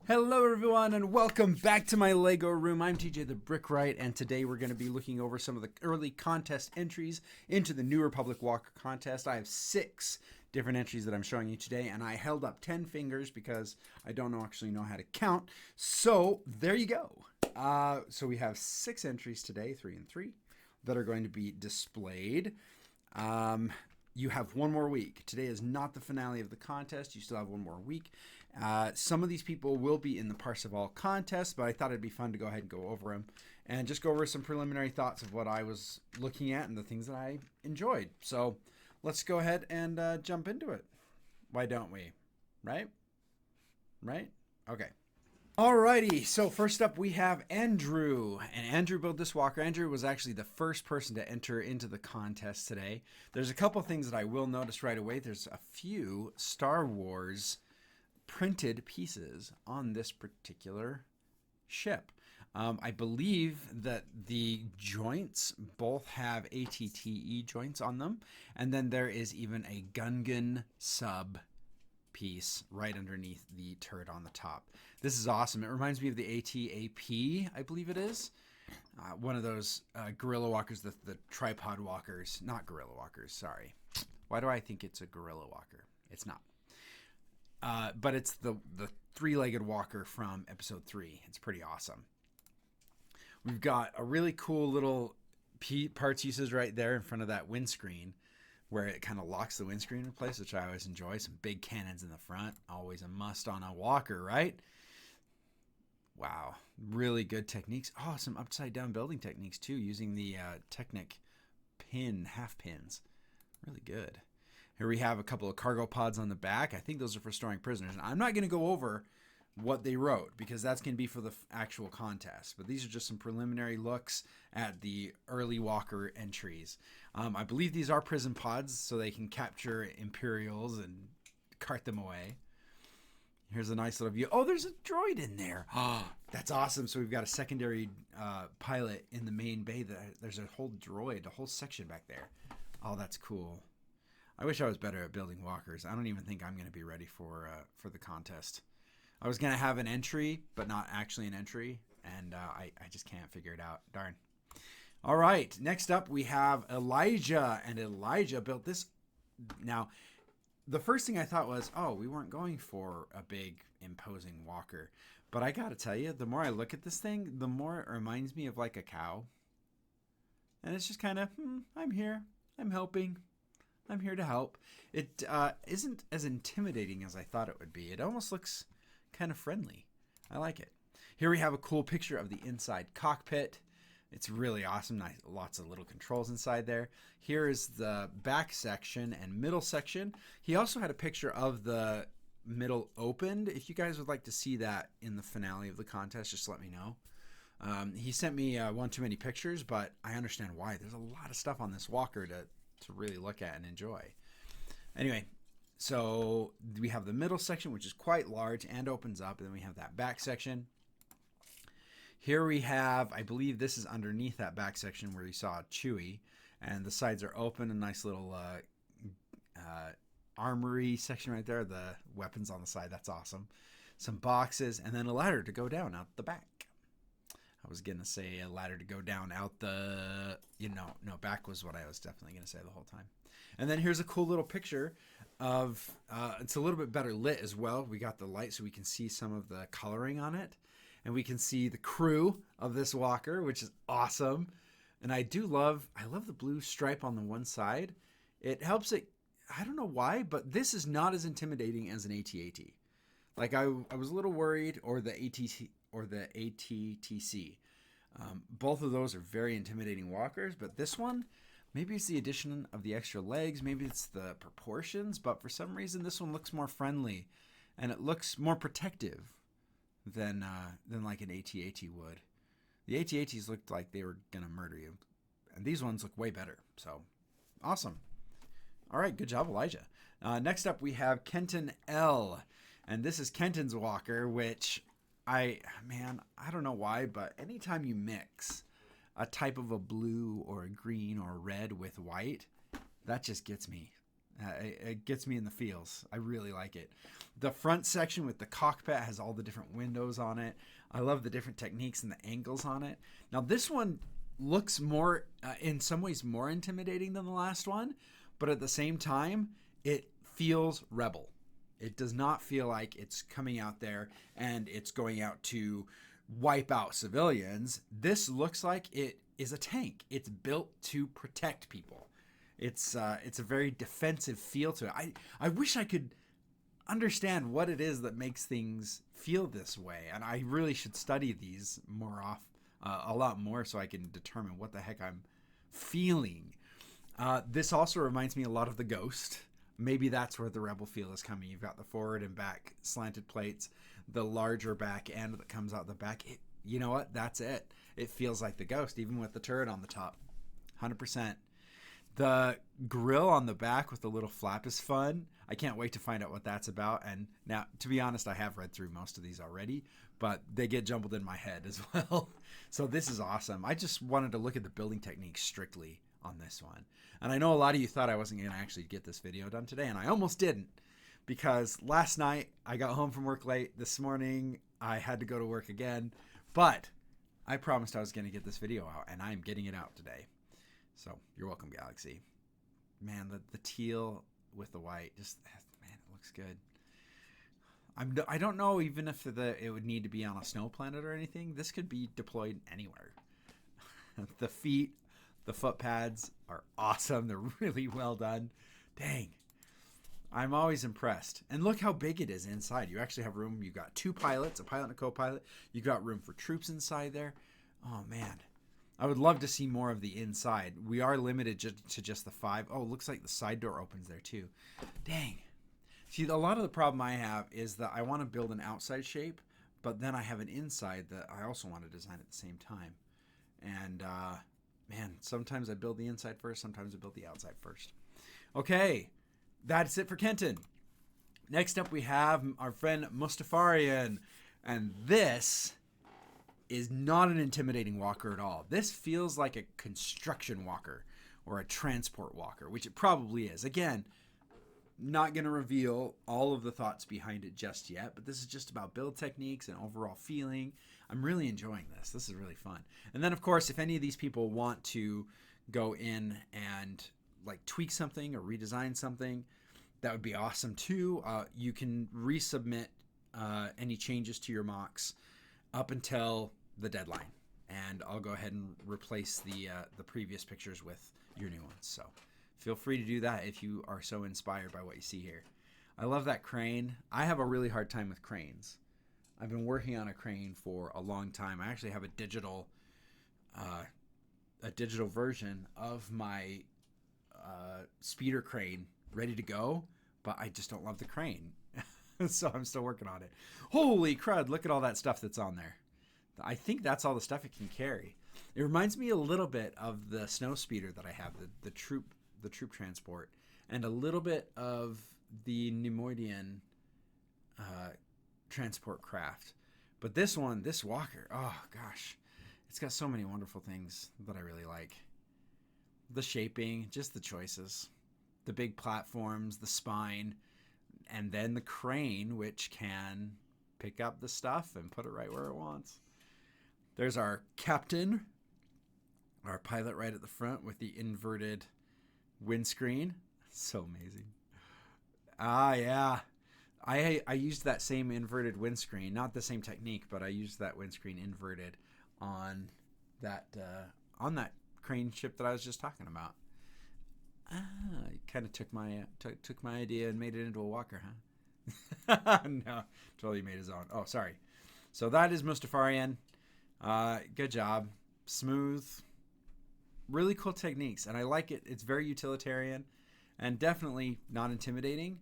Hello everyone and welcome back to my Lego room. I'm TJ the Brickwright, and today we're going to be looking over some of the early contest entries into the New Republic Walker contest. I have 6 different entries that I'm showing you today, and I held up 10 fingers because I don't actually know how to count. So there you go. So we have 6 entries today, 3 and 3, that are going to be displayed. You have one more week. Today is not the finale of the contest. You still have one more week. Some of these people will be in the Parseval contest, but I thought it'd be fun to go ahead and go over them and just go over some preliminary thoughts of what I was looking at and the things that I enjoyed. So let's go ahead and jump into it. Why don't we? Right? Right? Okay. Alrighty, so first up we have Andrew, and Andrew built this walker. Andrew was actually the first person to enter into the contest today. There's a couple things that I will notice right away. There's a few Star Wars printed pieces on this particular ship. I believe that the joints both have ATTE joints on them, and then there is even a Gungan sub piece right underneath the turret on the top. This is awesome. It reminds me of the ATAP, I believe it is. One of those gorilla walkers, the tripod walkers. Not gorilla walkers, sorry. Why do I think it's a gorilla walker? It's not. But it's the 3-legged walker from episode 3. It's pretty awesome. We've got a really cool little parts uses right there in front of that windscreen, where it kind of locks the windscreen in place, which I always enjoy. Some big cannons in the front. Always a must on a walker, right? Wow. Really good techniques. Oh, some upside down building techniques too, using the Technic half pins. Really good. Here we have a couple of cargo pods on the back. I think those are for storing prisoners. And I'm not going to go over what they wrote because that's going to be for the actual contest. But these are just some preliminary looks at the early walker entries. I believe these are prison pods, so they can capture Imperials and cart them away. Here's a nice little view. Oh, there's a droid in there. Oh, that's awesome. So we've got a secondary pilot in the main bay. There's a whole droid, a whole section back there. Oh, that's cool. I wish I was better at building walkers. I don't even think I'm going to be ready for the contest. I was going to have an entry, but not actually an entry, and I just can't figure it out. Darn. All right, next up we have Elijah, and Elijah built this. Now, the first thing I thought was, oh, we weren't going for a big, imposing walker. But I got to tell you, the more I look at this thing, the more it reminds me of like a cow. And it's just kind of, I'm here. I'm helping. I'm here to help. It isn't as intimidating as I thought it would be. It almost looks kind of friendly. I like it. Here we have a cool picture of the inside cockpit. It's really awesome. Nice, lots of little controls inside there. Here is the back section and middle section. He also had a picture of the middle opened. If you guys would like to see that in the finale of the contest, just let me know. He sent me one too many pictures, but I understand why. There's a lot of stuff on this walker to really look at and enjoy. Anyway, so we have the middle section, which is quite large and opens up, and then we have that back section. Here we have, I believe this is underneath that back section where you saw Chewie, and the sides are open, a nice little armory section right there, the weapons on the side, that's awesome. Some boxes, and then a ladder to go down out the back. I was going to say a ladder to go down out the, no, back was what I was definitely going to say the whole time. And then here's a cool little picture of, it's a little bit better lit as well. We got the light so we can see some of the coloring on it. And we can see the crew of this walker, which is awesome. And I love the blue stripe on the one side. It helps it, I don't know why, but this is not as intimidating as an AT-AT. Like I was a little worried, or the ATT or the ATTC. Both of those are very intimidating walkers, but this one, maybe it's the addition of the extra legs, maybe it's the proportions, but for some reason this one looks more friendly and it looks more protective than like an AT-AT would. The AT-ATs looked like they were gonna murder you, and these ones look way better. So awesome. All right, good job, Elijah. Next up we have Kenton L, and this is Kenton's walker, which I don't know why, but anytime you mix a type of a blue or a green or a red with white, that just gets me. It gets me in the feels. I really like it. The front section with the cockpit has all the different windows on it. I love the different techniques and the angles on it. Now this one looks more, in some ways, more intimidating than the last one, but at the same time, it feels rebel. It does not feel like it's coming out there and it's going out to wipe out civilians. This looks like it is a tank. It's built to protect people. It's a very defensive feel to it. I wish I could understand what it is that makes things feel this way, and I really should study these a lot more, so I can determine what the heck I'm feeling. This also reminds me a lot of the Ghost. Maybe that's where the rebel feel is coming. You've got the forward and back slanted plates, the larger back end that comes out the back. You know what? That's it. It feels like the Ghost, even with the turret on the top. 100%. The grill on the back with the little flap is fun. I can't wait to find out what that's about. And now, to be honest, I have read through most of these already, but they get jumbled in my head as well. So this is awesome. I just wanted to look at the building techniques strictly on this one. And I know a lot of you thought I wasn't going to actually get this video done today, and I almost didn't, because last night I got home from work late. This morning I had to go to work again, but I promised I was going to get this video out, and I'm getting it out today. So you're welcome, Galaxy. Man, the teal with the white, just, man, it looks good. I don't know even if it would need to be on a snow planet or anything. This could be deployed anywhere. The feet, the foot pads are awesome. They're really well done. Dang. I'm always impressed. And look how big it is inside. You actually have room. You've got 2 pilots, a pilot and a co-pilot. You've got room for troops inside there. Oh, man. I would love to see more of the inside. We are limited to just the 5. Oh, looks like the side door opens there too. Dang. See, a lot of the problem I have is that I want to build an outside shape, but then I have an inside that I also want to design at the same time. And, man, sometimes I build the inside first, sometimes I build the outside first. Okay, that's it for Kenton. Next up we have our friend Mustafarian, and this is not an intimidating walker at all. This feels like a construction walker or a transport walker, which it probably is. Again, not going to reveal all of the thoughts behind it just yet, but this is just about build techniques and overall feeling. I'm really enjoying this. This is really fun. And then, of course, if any of these people want to go in and like tweak something or redesign something, that would be awesome too. You can resubmit any changes to your mocks up until the deadline, and I'll go ahead and replace the previous pictures with your new ones. So feel free to do that if you are so inspired by what you see here. I love that crane. I have a really hard time with cranes. I've been working on a crane for a long time. I actually have a digital version of my speeder crane ready to go, but I just don't love the crane. So I'm still working on it. Holy crud, look at all that stuff that's on there. I think that's all the stuff it can carry. It reminds me a little bit of the snow speeder that I have, the troop transport, and a little bit of the Nemoidian transport craft. But this walker, oh gosh, it's got so many wonderful things that I really like. The shaping, just the choices, the big platforms, the spine, and then the crane, which can pick up the stuff and put it right where it wants. There's our captain, our pilot right at the front with the inverted windscreen. So amazing. Yeah. I used that same inverted windscreen, not the same technique, but I used that windscreen inverted on that crane ship that I was just talking about. It kind of took my idea and made it into a walker, huh? No, totally made his own. Oh, sorry. So that is Mustafarian. Good job. Smooth. Really cool techniques, and I like it. It's very utilitarian and definitely not intimidating,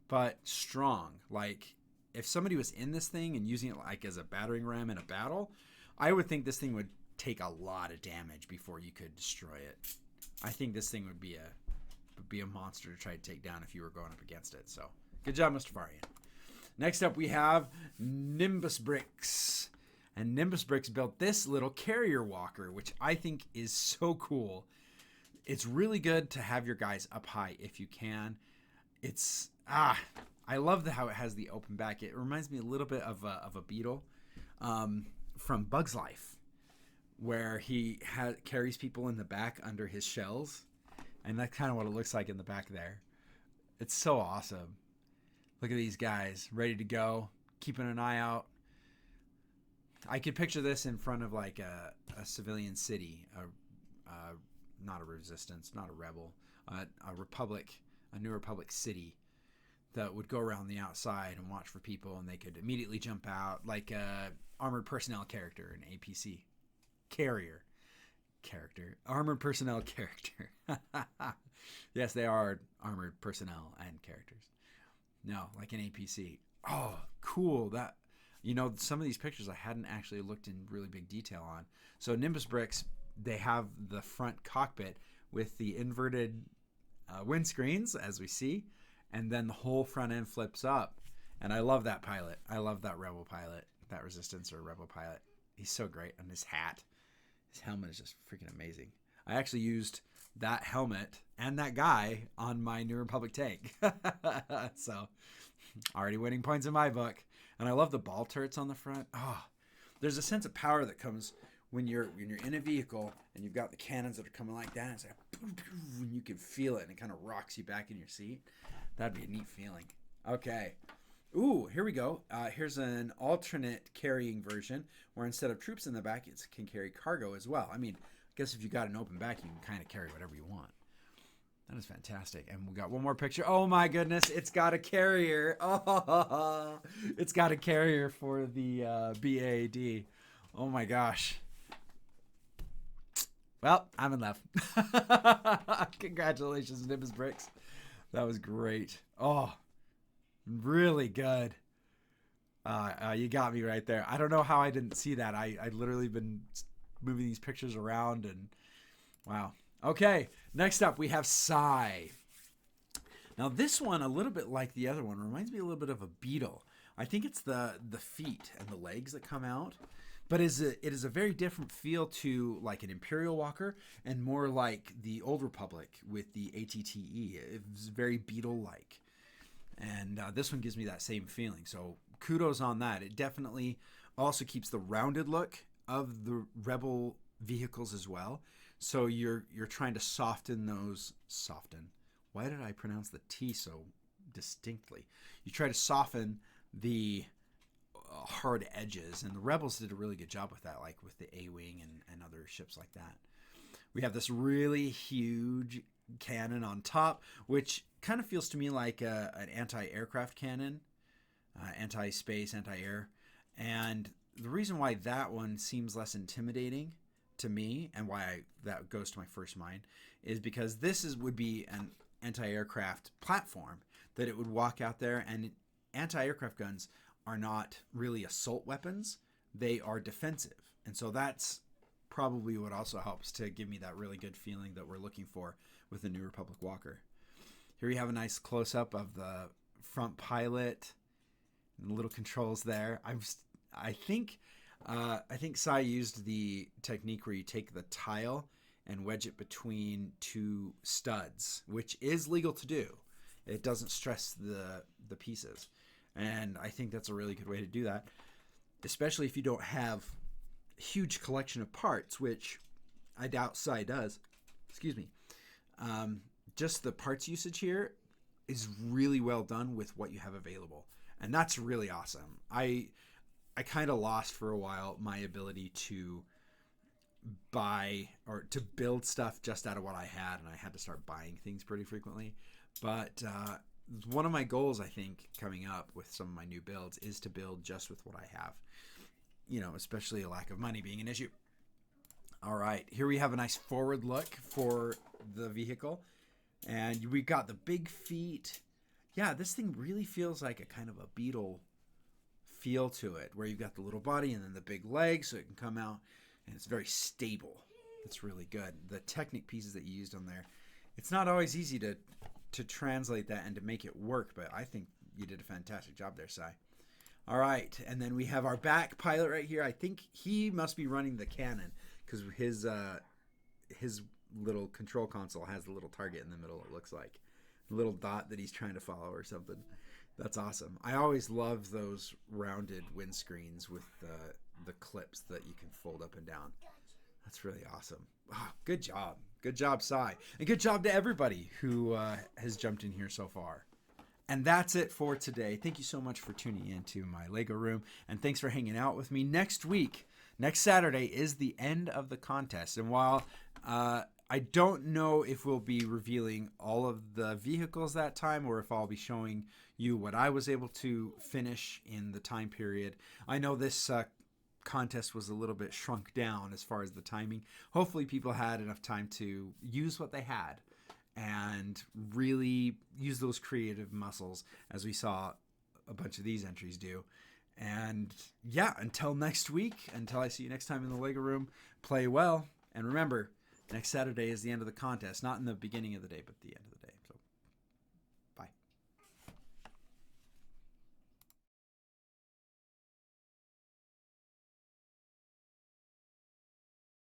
but strong. Like, if somebody was in this thing and using it like as a battering ram in a battle, I would think this thing would take a lot of damage before you could destroy it. I think this thing would be a monster to try to take down if you were going up against it. So good job, Mustafarian. Next up we have Nimbus Bricks. And Nimbus Bricks built this little carrier walker, which I think is so cool. It's really good to have your guys up high if you can. it's I love how it has the open back. It reminds me a little bit of a beetle from Bug's Life, where he carries people in the back under his shells, and that's kind of what it looks like in the back there. It's so awesome. Look at these guys ready to go, keeping an eye out. I could picture this in front of like a civilian city, not a resistance, not a rebel, a republic, a new republic city that would go around the outside and watch for people, and they could immediately jump out like a armored personnel character, an APC character, armored personnel character. Yes, they are armored personnel and characters. No, like an APC. Oh, cool. That, some of these pictures I hadn't actually looked in really big detail on. So Nimbus bricks, they have the front cockpit with the inverted windscreens, as we see, and then the whole front end flips up. And I love that pilot. I love that rebel pilot, that resistance or rebel pilot. He's so great. And his hat, his helmet is just freaking amazing. I actually used that helmet and that guy on my New Republic tank. So already winning points in my book. And I love the ball turrets on the front. Oh, there's a sense of power that comes when you're in a vehicle and you've got the cannons that are coming like that. And it's like, boom, boom, and you can feel it, and it kind of rocks you back in your seat. That'd be a neat feeling. Okay. Ooh, here we go. Here's an alternate carrying version where instead of troops in the back, it can carry cargo as well. I mean, I guess if you got an open back, you can kind of carry whatever you want. That is fantastic. And we got one more picture. Oh my goodness, it's got a carrier. Oh, it's got a carrier for the BAD. Oh my gosh. Well, I'm in love. Congratulations, Nimbus Bricks. That was great. Oh, really good. You got me right there. I don't know how I didn't see that. I literally been moving these pictures around, and wow. Okay, next up we have Psy. Now this one, a little bit like the other one, reminds me a little bit of a beetle. I think it's the feet and the legs that come out, but it is a very different feel to like an Imperial Walker and more like the Old Republic with the ATTE. It's very beetle-like. And this one gives me that same feeling. So kudos on that. It definitely also keeps the rounded look of the Rebel vehicles as well. So you're trying to soften. Why did I pronounce the T so distinctly? You try to soften the hard edges, and the Rebels did a really good job with that, like with the A-Wing and other ships like that. We have this really huge cannon on top, which kind of feels to me like an anti-aircraft cannon, anti-space, anti-air. And the reason why that one seems less intimidating to me, and why that goes to my first mind, is because this would be an anti-aircraft platform that it would walk out there, and anti-aircraft guns are not really assault weapons. They are defensive. And so that's probably what also helps to give me that really good feeling that we're looking for with the New Republic Walker. Here we have a nice close-up of the front pilot and the little controls there. I think Sai used the technique where you take the tile and wedge it between two studs, which is legal to do. It doesn't stress the pieces. And I think that's a really good way to do that, especially if you don't have a huge collection of parts, which I doubt Sai does. Excuse me. Just the parts usage here is really well done with what you have available. And that's really awesome. I kind of lost for a while my ability to buy or to build stuff just out of what I had, and I had to start buying things pretty frequently. But one of my goals, I think, coming up with some of my new builds is to build just with what I have, especially a lack of money being an issue. All right, here we have a nice forward look for the vehicle, and we got the big feet. Yeah, this thing really feels like a kind of a beetle feel to it, where you've got the little body and then the big legs so it can come out, and it's very stable. It's really good. The Technic pieces that you used on there, it's not always easy to translate that and to make it work, but I think you did a fantastic job there, Sai. All right, and then we have our back pilot right here. I think he must be running the cannon because his little control console has the little target in the middle, it looks like. little dot that he's trying to follow or something. That's awesome. I always love those rounded windscreens with the clips that you can fold up and down. That's really awesome. Oh, good job. Good job, Sai. And good job to everybody who has jumped in here so far. And that's it for today. Thank you so much for tuning in to my Lego room. And thanks for hanging out with me. Next week, next Saturday, is the end of the contest. And while I don't know if we'll be revealing all of the vehicles that time or if I'll be showing you what I was able to finish in the time period, I know this contest was a little bit shrunk down as far as the timing. Hopefully people had enough time to use what they had and really use those creative muscles, as we saw a bunch of these entries do. And yeah, until next week, until I see you next time in the Lego room, play well. And remember, next Saturday is the end of the contest, not in the beginning of the day, but the end of the day.